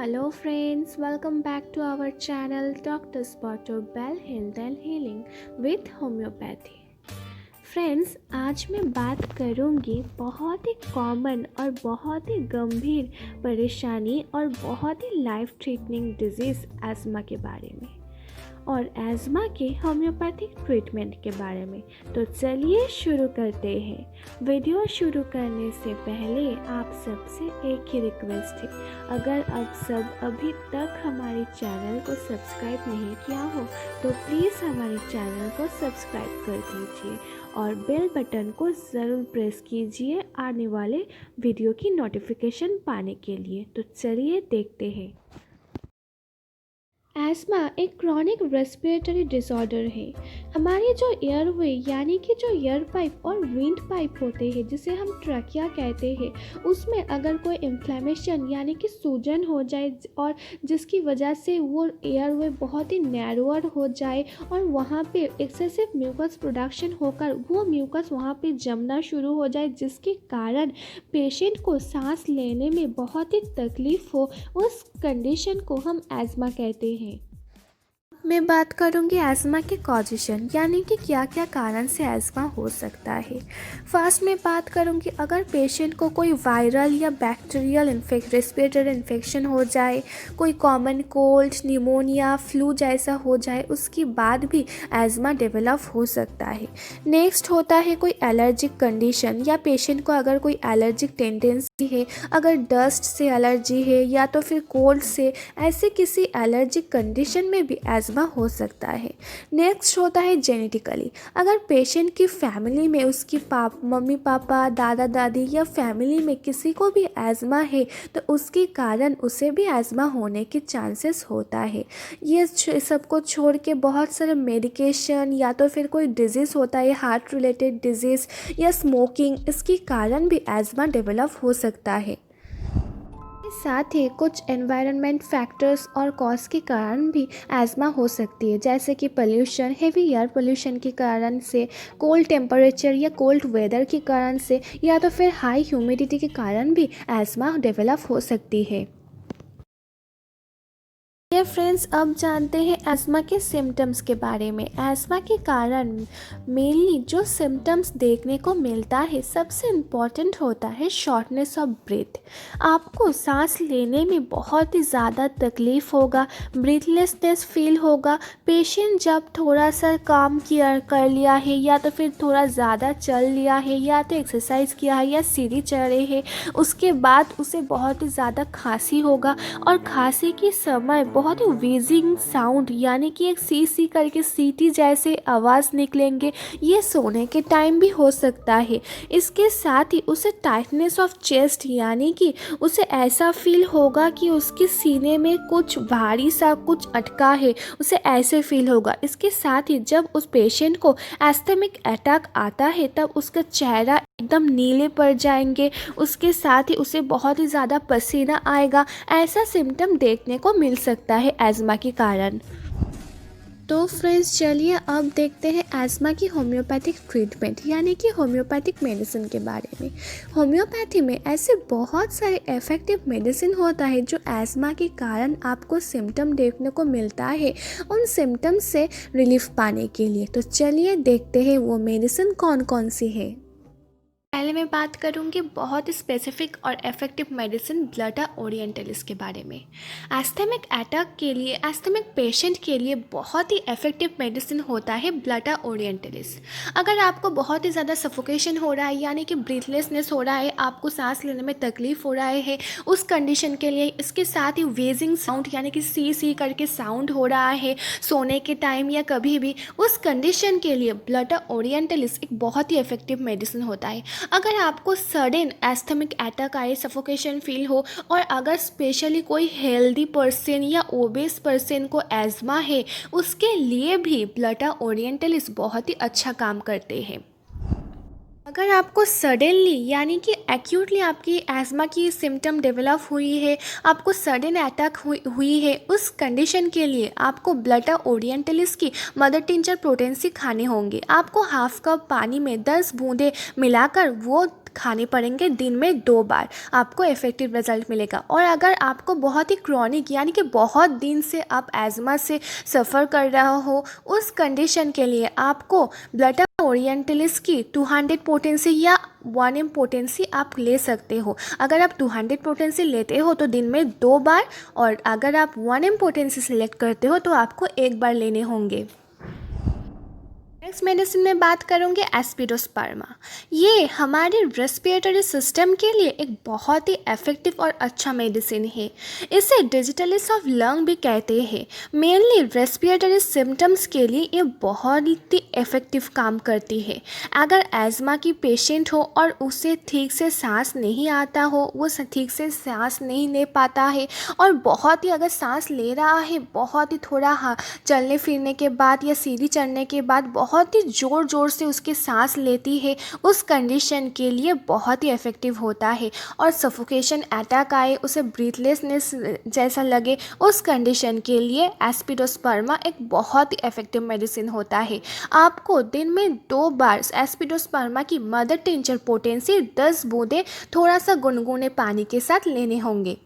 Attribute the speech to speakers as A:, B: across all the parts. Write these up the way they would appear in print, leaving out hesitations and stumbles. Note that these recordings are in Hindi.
A: Hello friends, welcome back to our channel Dr. Spotter Bell Health and Healing with Homeopathy। Friends, आज मैं बात करूंगी बहुत ही कॉमन और बहुत ही गंभीर परेशानी और बहुत ही लाइफ थ्रेटनिंग डिजीज़ एस्मा के बारे में और एस्मा के होम्योपैथिक ट्रीटमेंट के बारे में। तो चलिए शुरू करते हैं। वीडियो शुरू करने से पहले आप सबसे एक ही रिक्वेस्ट है, अगर आप सब अभी तक हमारे चैनल को सब्सक्राइब नहीं किया हो तो प्लीज़ हमारे चैनल को सब्सक्राइब कर दीजिए और बेल बटन को ज़रूर प्रेस कीजिए आने वाले वीडियो की नोटिफिकेशन पाने के लिए। तो चलिए देखते हैं। एस्मा एक क्रॉनिक रेस्पिरेटरी डिसऑर्डर है। हमारे जो एयरवे यानी कि जो एयर पाइप और विंड पाइप होते हैं जिसे हम ट्रकिया कहते हैं, उसमें अगर कोई इन्फ्लेमेशन यानी कि सूजन हो जाए और जिसकी वजह से वो एयरवे बहुत ही नैरोअर हो जाए और वहाँ पे एक्सेसिव म्यूकस प्रोडक्शन होकर वो म्यूकस वहाँ पे जमना शुरू हो जाए, जिसके कारण पेशेंट को सांस लेने में बहुत ही तकलीफ़ हो, उस कंडीशन को हम एस्मा कहते हैं। मैं बात करूंगी एस्मा के कॉजेशन यानी कि क्या क्या कारण से एस्मा हो सकता है। फर्स्ट मैं बात करूंगी अगर पेशेंट को कोई वायरल या बैक्टीरियल रेस्पिरेटरी इन्फेक्शन हो जाए, कोई कॉमन कोल्ड, निमोनिया, फ्लू जैसा हो जाए, उसके बाद भी एस्मा डेवलप हो सकता है। नेक्स्ट होता है कोई एलर्जिक कंडीशन या पेशेंट को अगर कोई एलर्जिक टेंडेंसी है, अगर डस्ट से एलर्जी है या तो फिर कोल्ड से, ऐसे किसी एलर्जिक कंडीशन में भी एस्मा हो सकता है। नेक्स्ट होता है जेनेटिकली, अगर पेशेंट की फैमिली में उसकी मम्मी पापा, दादा दादी या फैमिली में किसी को भी एस्मा है तो उसके कारण उसे भी एस्मा होने के चांसेस होता है। ये सबको छोड़ के बहुत सारे मेडिकेशन या तो फिर कोई डिजीज़ होता है, हार्ट रिलेटेड डिजीज़ या स्मोकिंग, इसके कारण भी एस्मा डेवलप हो सकता है। साथ ही कुछ एनवायरनमेंट फैक्टर्स और कॉज के कारण भी एस्मा हो सकती है, जैसे कि पोल्यूशन, हेवी एयर पोल्यूशन के कारण से, कोल्ड टेम्परेचर या कोल्ड वेदर के कारण से, या तो फिर हाई ह्यूमिडिटी के कारण भी एस्मा डेवलप हो सकती है। ये फ्रेंड्स, अब जानते हैं एस्मा के सिम्टम्स के बारे में। एस्मा के कारण मेनली जो सिम्टम्स देखने को मिलता है, सबसे इम्पॉर्टेंट होता है शॉर्टनेस ऑफ ब्रीथ। आपको सांस लेने में बहुत ही ज़्यादा तकलीफ़ होगा, ब्रीथलेसनेस फील होगा। पेशेंट जब थोड़ा सा काम कर लिया है या तो फिर थोड़ा ज़्यादा चल लिया है या तो एक्सरसाइज किया है या सीढ़ी चढ़े है, उसके बाद उसे बहुत ही ज़्यादा खांसी होगा और खांसी के समय बहुत ही वीजिंग साउंड यानी कि एक सी सी करके सीटी जैसे आवाज़ निकलेंगे। ये सोने के टाइम भी हो सकता है। इसके साथ ही उसे टाइटनेस ऑफ चेस्ट यानी कि उसे ऐसा फील होगा कि उसके सीने में कुछ भारी सा कुछ अटका है, उसे ऐसे फील होगा। इसके साथ ही जब उस पेशेंट को एस्थेमिक अटैक आता है तब उसका चेहरा एकदम नीले पड़ जाएंगे, उसके साथ ही उसे बहुत ही ज़्यादा पसीना आएगा। ऐसा सिम्टम देखने को मिल सकता है एस्मा के कारण। तो फ्रेंड्स, चलिए अब देखते हैं एस्मा की होम्योपैथिक ट्रीटमेंट यानी कि होम्योपैथिक मेडिसिन के बारे में। होम्योपैथी में ऐसे बहुत सारे इफ़ेक्टिव मेडिसिन होता है जो एस्मा के कारण आपको सिम्टम देखने को मिलता है, उन सिम्टम से रिलीफ पाने के लिए। तो चलिए देखते हैं वो मेडिसिन कौन कौन सी है। पहले मैं बात करूंगी बहुत स्पेसिफिक और इफ़ेक्टिव मेडिसिन ब्लटा ओरिएंटलिस के बारे में। एस्थेमिक अटैक के लिए, एस्थेमिक पेशेंट के लिए बहुत ही इफ़ेक्टिव मेडिसिन होता है ब्लटा ओरिएंटलिस। अगर आपको बहुत ही ज़्यादा सफोकेशन हो रहा है यानी कि ब्रीथलेसनेस हो रहा है, आपको सांस लेने में तकलीफ़ हो रहा है, उस कंडीशन के लिए, इसके साथ ही वेजिंग साउंड यानी कि सी सी करके साउंड हो रहा है सोने के टाइम या कभी भी, उस कंडीशन के लिए ब्लटा ओरिएंटलिस एक बहुत ही इफ़ेक्टिव मेडिसिन होता है। अगर आपको सडन एस्थेमिक अटैक आए, सफोकेशन फील हो और अगर स्पेशली कोई हेल्दी पर्सन या ओबेस पर्सन को एस्मा है, उसके लिए भी ब्लटा ओरिएंटलिस बहुत ही अच्छा काम करते हैं। अगर आपको सडनली यानी कि एक्यूटली आपकी एस्मा की सिम्टम डेवलप हुई है, आपको सडन अटैक हुई है, उस कंडीशन के लिए आपको ब्लटा ओरिएंटलिस की मदर टिंचर पोटेंसी खाने होंगे। आपको हाफ कप पानी में 10 बूंदे मिलाकर वो खाने पड़ेंगे दिन में 2 बार, आपको इफ़ेक्टिव रिज़ल्ट मिलेगा। और अगर आपको बहुत ही क्रॉनिक यानी कि बहुत दिन से आप एज़मा से सफ़र कर रहा हो, उस कंडीशन के लिए आपको ब्लड ओरिएंटलिस की 200 पोटेंसी या 1 एम पोटेंसी आप ले सकते हो। अगर आप 200 पोटेंसी लेते हो तो दिन में 2 बार, और अगर आप 1 एम पोटेंसी सिलेक्ट करते हो तो आपको 1 बार लेने होंगे। नेक्स्ट मेडिसिन में बात करूँगी एस्पिडोस्पर्मा। ये हमारे रेस्पिरेटरी सिस्टम के लिए एक बहुत ही इफ़ेक्टिव और अच्छा मेडिसिन है। इसे डिजिटलिस ऑफ लंग भी कहते हैं। मेनली रेस्पिरेटरी सिम्टम्स के लिए ये बहुत ही इफ़ेक्टिव काम करती है। अगर एज़मा की पेशेंट हो और उसे ठीक से सांस नहीं आता हो, वो ठीक से सांस नहीं ले पाता है, और बहुत ही अगर सांस ले रहा है बहुत ही थोड़ा चलने फिरने के बाद या सीढ़ी चढ़ने के बाद बहुत ही ज़ोर ज़ोर से उसकी सांस लेती है, उस कंडीशन के लिए बहुत ही इफ़ेक्टिव होता है। और सफोकेशन अटैक आए, उसे ब्रीथलेसनेस जैसा लगे, उस कंडीशन के लिए एस्पिडोस्पर्मा एक बहुत ही इफ़ेक्टिव मेडिसिन होता है। आपको दिन में 2 बार एस्पिडोस्पर्मा की मदर टिंचर पोटेंसी 10 बूंदें थोड़ा सा गुनगुने पानी के साथ लेने होंगे।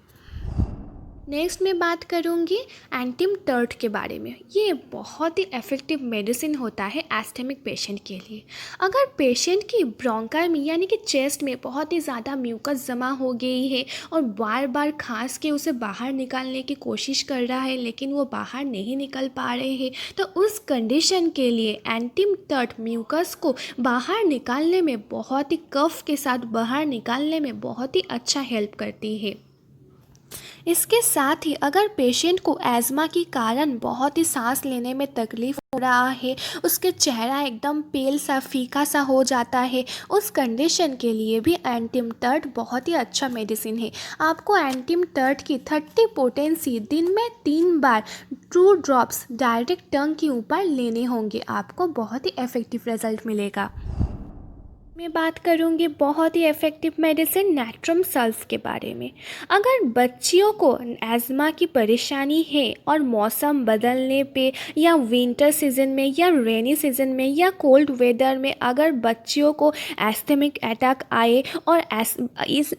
A: नेक्स्ट मैं बात करूँगी एंटिम टर्ट के बारे में। ये बहुत ही इफ़ेक्टिव मेडिसिन होता है एस्थेमिक पेशेंट के लिए। अगर पेशेंट की ब्रोंकाई में यानी कि चेस्ट में बहुत ही ज़्यादा म्यूकस जमा हो गई है और बार बार खांस के उसे बाहर निकालने की कोशिश कर रहा है लेकिन वो बाहर नहीं निकल पा रहे हैं, तो उस कंडीशन के लिए एंटिम टर्ट म्यूकस को बाहर निकालने में, बहुत ही कफ के साथ बाहर निकालने में बहुत ही अच्छा हेल्प करती है। इसके साथ ही अगर पेशेंट को एज़मा के कारण बहुत ही सांस लेने में तकलीफ़ हो रहा है, उसके चेहरा एकदम पेल सा फीका सा हो जाता है, उस कंडीशन के लिए भी एंटिम टर्ट बहुत ही अच्छा मेडिसिन है। आपको एंटिम टर्ट की 30 पोटेंसी दिन में 3 बार 2 ड्रॉप्स डायरेक्ट टंग के ऊपर लेने होंगे, आपको बहुत ही इफ़ेक्टिव रिजल्ट मिलेगा। मैं बात करूंगी बहुत ही इफ़ेक्टिव मेडिसिन नैट्रम सल्फ के बारे में। अगर बच्चियों को एज़मा की परेशानी है और मौसम बदलने पे या विंटर सीज़न में या रेनी सीज़न में या कोल्ड वेदर में अगर बच्चियों को एस्थेमिक अटैक आए और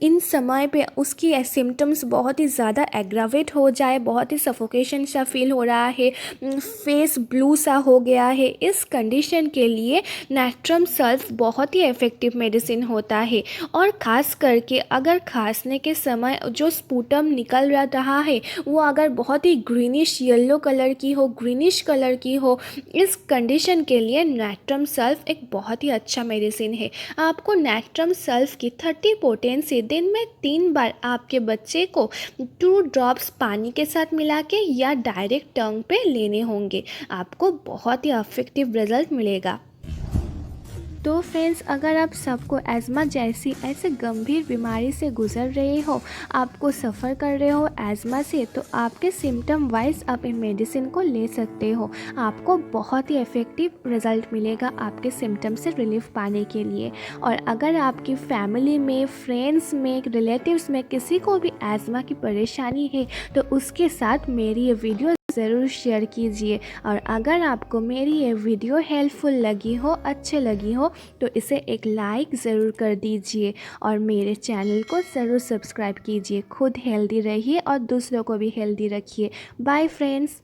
A: इन समय पे उसकी सिम्टम्स बहुत ही ज़्यादा एग्रावेट हो जाए, बहुत ही सफोकेशन सा फील हो रहा है, फेस ब्लू सा हो गया है, इस कंडीशन के लिए नैट्रम सल्फ बहुत ही इफ़ेक्टिव मेडिसिन होता है। और ख़ास करके अगर खांसने के समय जो स्पूटम निकल रहा है वो अगर बहुत ही ग्रीनिश येलो कलर की हो, ग्रीनिश कलर की हो, इस कंडीशन के लिए नैट्रम सल्फ एक बहुत ही अच्छा मेडिसिन है। आपको नैट्रम सल्फ की 30 पोटेंसी दिन में 3 बार आपके बच्चे को 2 ड्रॉप्स पानी के साथ मिला के या डायरेक्ट टंग पे लेने होंगे, आपको बहुत ही इफ़ेक्टिव रिजल्ट मिलेगा। तो फ्रेंड्स, अगर आप सबको एज़मा जैसी ऐसे गंभीर बीमारी से गुजर रहे हो, आपको सफ़र कर रहे हो एज़मा से, तो आपके सिम्टम वाइज आप इन मेडिसिन को ले सकते हो। आपको बहुत ही इफ़ेक्टिव रिज़ल्ट मिलेगा आपके सिम्टम से रिलीफ पाने के लिए। और अगर आपकी फैमिली में, फ्रेंड्स में, रिलेटिव्स में किसी को भी एज़मा की परेशानी है तो उसके साथ मेरी ये वीडियो ज़रूर शेयर कीजिए। और अगर आपको मेरी ये वीडियो हेल्पफुल लगी हो, अच्छे लगी हो, तो इसे एक लाइक ज़रूर कर दीजिए और मेरे चैनल को ज़रूर सब्सक्राइब कीजिए। खुद हेल्दी रहिए और दूसरों को भी हेल्दी रखिए। Bye friends.